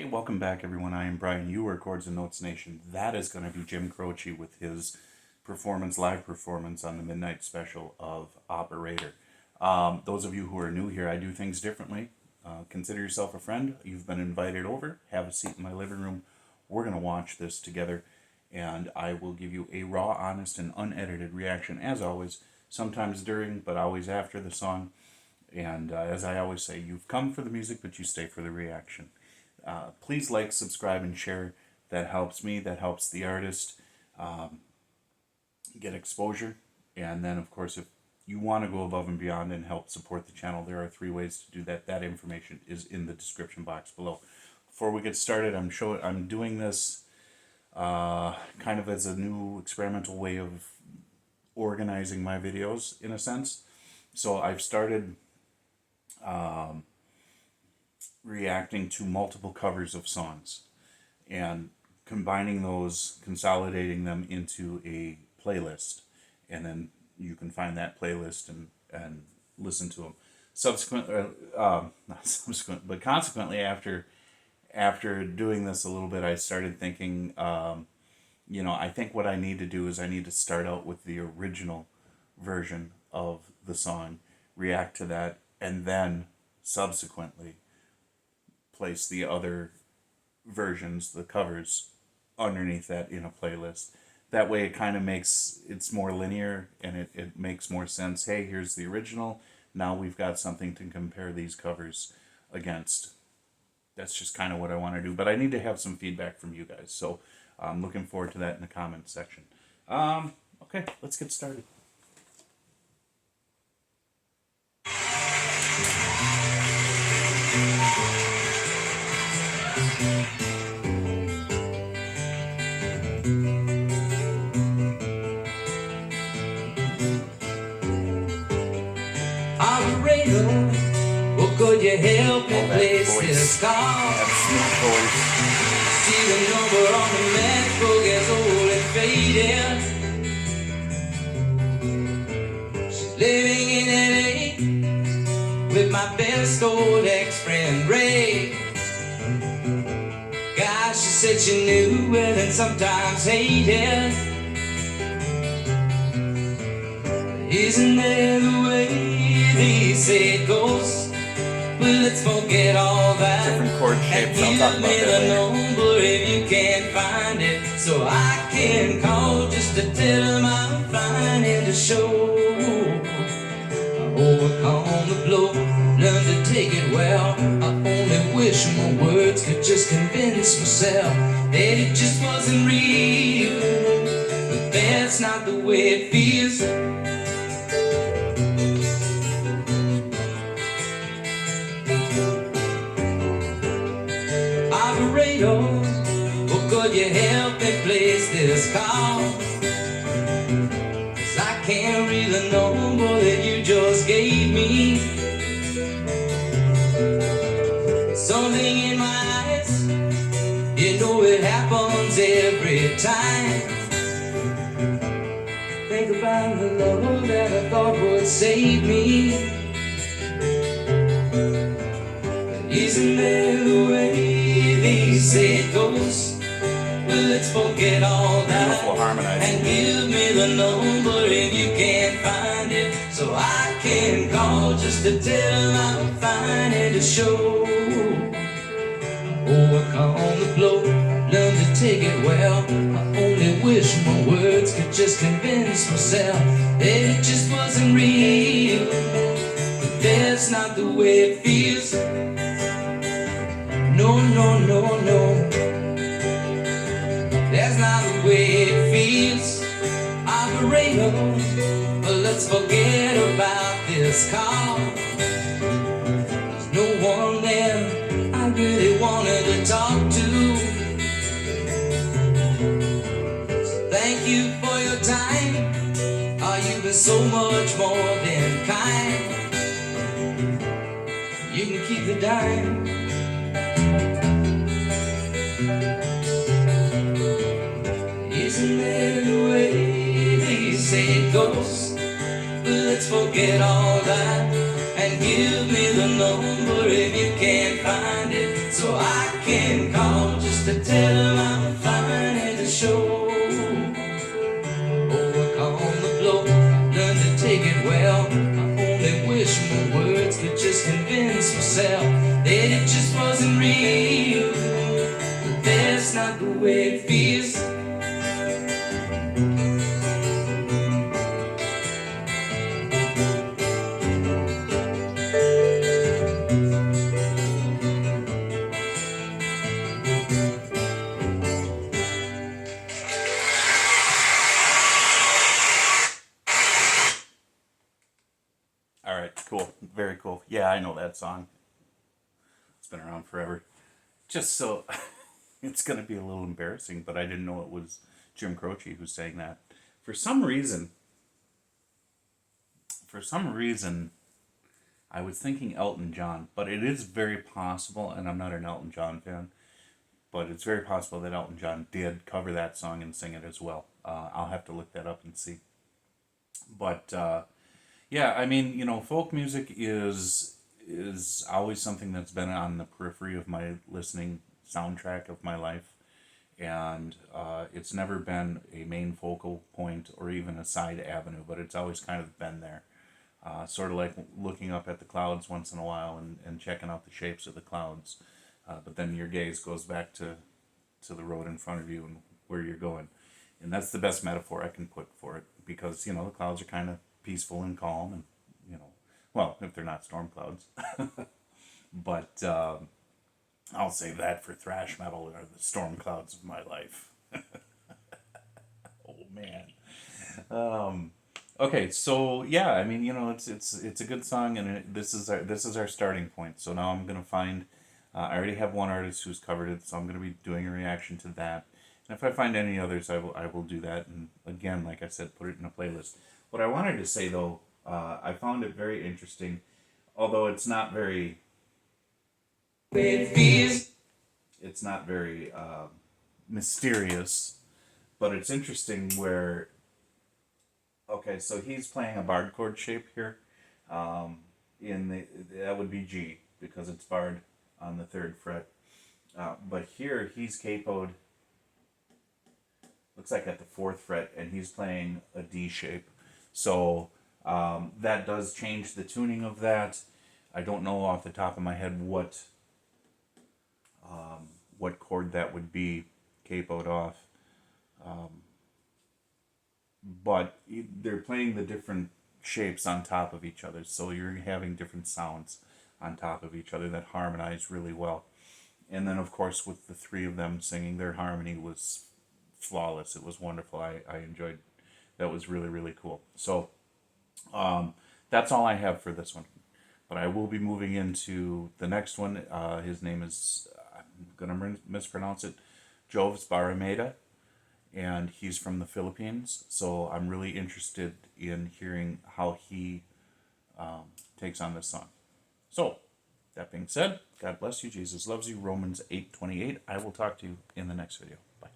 Hey, welcome back, everyone. I am Brian. You are Chords and Notes Nation. That is going to be Jim Croce with his live performance on the midnight special of Operator. Those of you who are new here, I do things differently. Consider yourself a friend. You've been invited over. Have a seat in my living room. We're going to watch this together, and I will give you a raw, honest, and unedited reaction, as always, sometimes during, but always after the song. And as I always say, you've come for the music, but you stay for the reaction. Please like, subscribe, and share. That helps me. That helps the artist get exposure. And then, of course, if you want to go above and beyond and help support the channel, there are 3 ways to do that. That information is in the description box below. Before we get started, I'm doing this kind of as a new experimental way of organizing my videos, in a sense. So I've started reacting to multiple covers of songs and combining those, consolidating them into a playlist, and then you can find that playlist and listen to them. Consequently, after doing this a little bit, I started thinking, I think what I need to do is I need to start out with the original version of the song, react to that, and then subsequently place the other versions, the covers, underneath that in a playlist. That way it kind of it's more linear, and it makes more sense. Hey, here's the original. Now we've got something to compare these covers against. That's just kind of what I want to do. But I need to have some feedback from you guys. So I'm looking forward to that in the comments section. Okay, let's get started. Operator, well, could you help me place this call? See the number on the MacBook is old and faded. She's living in LA with my best old ex-friend Ray. Gosh, she said she knew it and sometimes hated. Isn't that the way they say it goes? Well, let's forget all that. Different chord shapes. I'll talk about that later. Give me the number if you can't find it, so I can call just to tell them I'm fine and to show I overcome the blow, learn to take it well. I only wish my words could just convince myself that it just wasn't real, but that's not the way it feels. Operator, well, could you help me place this call? 'Cause I can't read the number that you just gave me. Something in my eyes, you know it happens every time. Think about the love that I thought would save me. Isn't that the way they say it goes? Well, let's forget all that and give me the number if you can't find it, so I can call just to tell them I'm fine and to show overcome the blow, learn to take it well. I only wish my words could just convince myself that it just wasn't real, but that's not the way it feels. No, no, no, no, that's not the way it feels. Operator, but let's forget about this call. There's no one there I really wanted to talk to. So thank you for your time. Oh, you've been so much more than kind. You can keep the dime. Isn't that the way they say it goes? But let's forget all that and give me the number if you can't find it, so I can call just to tell him I'm fine and to show. Overcome the blow, learn to take it well. I only wish my words could just convince myself that it just wasn't real. But that's not the way it feels. All right, cool. Very cool. Yeah, I know that song. It's been around forever. Just so it's going to be a little embarrassing, but I didn't know it was Jim Croce who sang that. For some reason, for some reason, I was thinking Elton John, but it is very possible, and I'm not an Elton John fan, but it's very possible that Elton John did cover that song and sing it as well. I'll have to look that up and see. But yeah, I mean, folk music is always something that's been on the periphery of my listening soundtrack of my life, and it's never been a main focal point or even a side avenue, but it's always kind of been there. Sort of like looking up at the clouds once in a while and checking out the shapes of the clouds, but then your gaze goes back to the road in front of you and where you're going, and that's the best metaphor I can put for it, because the clouds are kind of peaceful and calm, and well, if they're not storm clouds. But I'll say that for thrash metal are the storm clouds of my life. Oh man. Okay, so yeah, I mean, it's a good song, and this is our starting point. So now I'm gonna find. I already have one artist who's covered it, so I'm gonna be doing a reaction to that. And if I find any others, I will do that. And again, like I said, put it in a playlist. What I wanted to say though, I found it very interesting, although it's not very. It's not very mysterious, but it's interesting where. Okay, so he's playing a barred chord shape here. That would be G because it's barred on the 3rd fret. But here he's capoed. Looks like at the 4th fret, and he's playing a D shape. So that does change the tuning of that. I don't know off the top of my head what chord that would be capoed off. But they're playing the different shapes on top of each other, so you're having different sounds on top of each other that harmonize really well. And then, of course, with the three of them singing, their harmony was flawless. It was wonderful. I enjoyed. That was really, really cool. So that's all I have for this one. But I will be moving into the next one. His name is, I'm going to mispronounce it, Joves Barameda. And he's from the Philippines. So I'm really interested in hearing how he takes on this song. So, that being said, God bless you. Jesus loves you. Romans 8:28. I will talk to you in the next video. Bye.